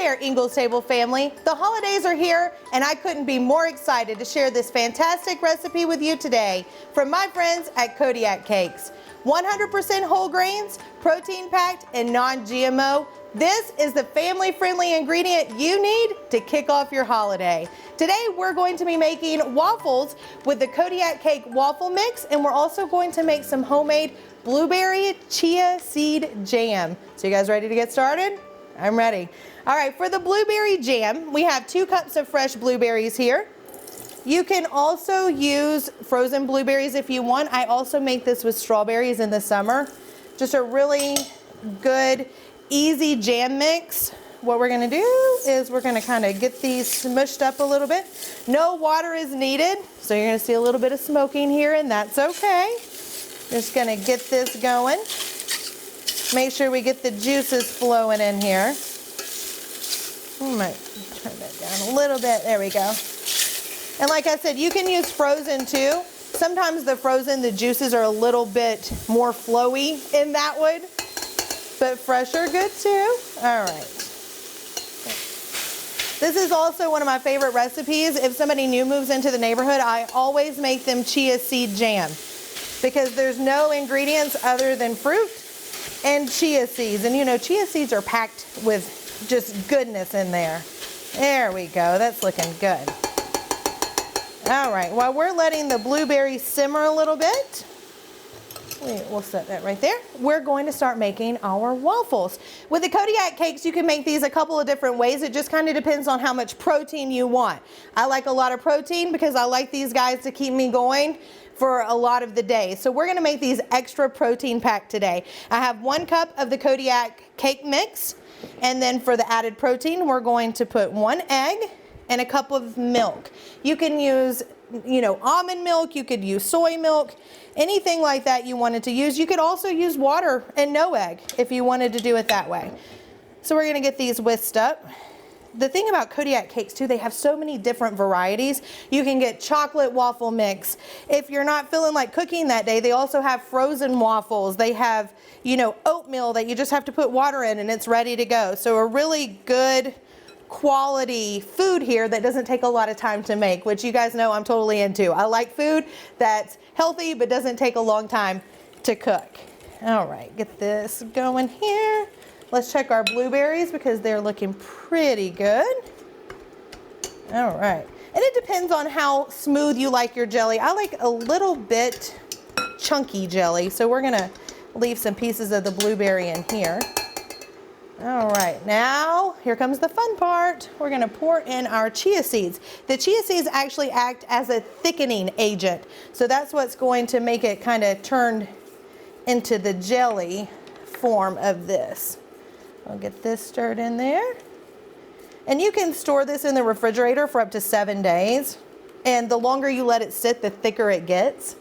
there, Ingles Table family. The holidays are here, and I couldn't be more excited to share this fantastic recipe with you today from my friends at Kodiak Cakes. 100% whole grains, protein-packed, and non-GMO. This is the family-friendly ingredient you need to kick off your holiday. Today, we're going to be making waffles with the Kodiak Cake waffle mix, and we're also going to make some homemade blueberry chia seed jam. So you guys ready to get started? I'm ready. All right, for the blueberry jam, we have 2 cups of fresh blueberries here. You can also use frozen blueberries if you want. I also make this with strawberries in the summer. Just a really good, easy jam mix. What we're gonna do is we're gonna kind of get these smushed up a little bit. No water is needed, so you're gonna see a little bit of smoking here, and that's okay. Just gonna get this going. Make sure we get the juices flowing in here. I might turn that down a little bit. There we go. And like I said, you can use frozen too. Sometimes the frozen, the juices are a little bit more flowy in that one, but fresh are good too. All right. This is also one of my favorite recipes. If somebody new moves into the neighborhood, I always make them chia seed jam because there's no ingredients other than fruit and chia seeds. And you know, chia seeds are packed with just goodness in there. There we go. That's looking good. All right, while we're letting the blueberries simmer a little bit, we'll set that right there. We're going to start making our waffles. With the Kodiak Cakes, you can make these a couple of different ways. It just kind of depends on how much protein you want. I like a lot of protein because I like these guys to keep me going for a lot of the day. So we're gonna make these extra protein packed today. I have 1 cup of the Kodiak Cake mix, and then for the added protein, we're going to put 1 egg and a cup of milk. You can use, you know, almond milk, you could use soy milk, anything like that you wanted to use. You could also use water and no egg if you wanted to do it that way. So we're gonna get these whisked up. The thing about Kodiak Cakes too, they have so many different varieties. You can get chocolate waffle mix. If you're not feeling like cooking that day, they also have frozen waffles. They have, you know, oatmeal that you just have to put water in and it's ready to go. So a really good quality food here that doesn't take a lot of time to make, which you guys know I'm totally into. I like food that's healthy but doesn't take a long time to cook. All right, get this going here. Let's check our blueberries because they're looking pretty good. All right, and it depends on how smooth you like your jelly. I like a little bit chunky jelly, so we're gonna leave some pieces of the blueberry in here. All right, now here comes the fun part. We're gonna pour in our chia seeds. The chia seeds actually act as a thickening agent. So that's what's going to make it kind of turn into the jelly form of this. I'll get this stirred in there. And you can store this in the refrigerator for up to 7 days. And the longer you let it sit, the thicker it gets.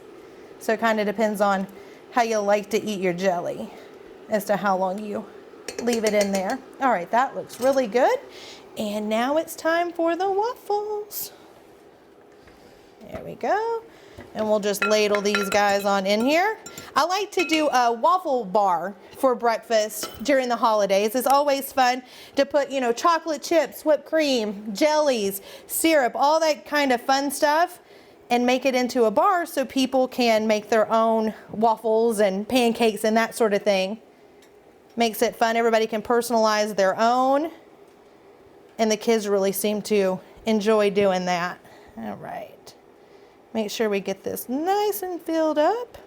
So it kind of depends on how you like to eat your jelly as to how long you leave it in there. All right, that looks really good. And now it's time for the waffles. There we go. And we'll just ladle these guys on in here. I like to do a waffle bar for breakfast during the holidays. It's always fun to put, you know, chocolate chips, whipped cream, jellies, syrup, all that kind of fun stuff, and make it into a bar so people can make their own waffles and pancakes and that sort of thing. Makes it fun. Everybody can personalize their own. And the kids really seem to enjoy doing that. All right. Make sure we get this nice and filled up.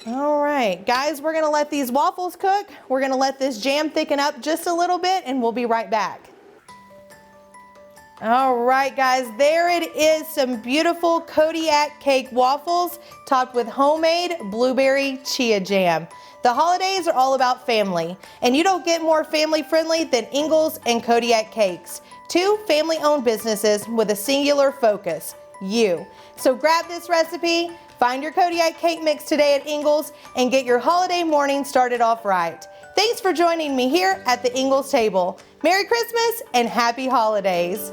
All right, guys, we're gonna let these waffles cook. We're gonna let this jam thicken up just a little bit and we'll be right back. All right, guys, there it is, some beautiful Kodiak Cake waffles topped with homemade blueberry chia jam. The holidays are all about family, and you don't get more family friendly than Ingles and Kodiak Cakes, 2 family-owned businesses with a singular focus, you. So grab this recipe, find your Kodiak Cake mix today at Ingles, and get your holiday morning started off right. Thanks for joining me here at the Ingles table. Merry Christmas and Happy Holidays.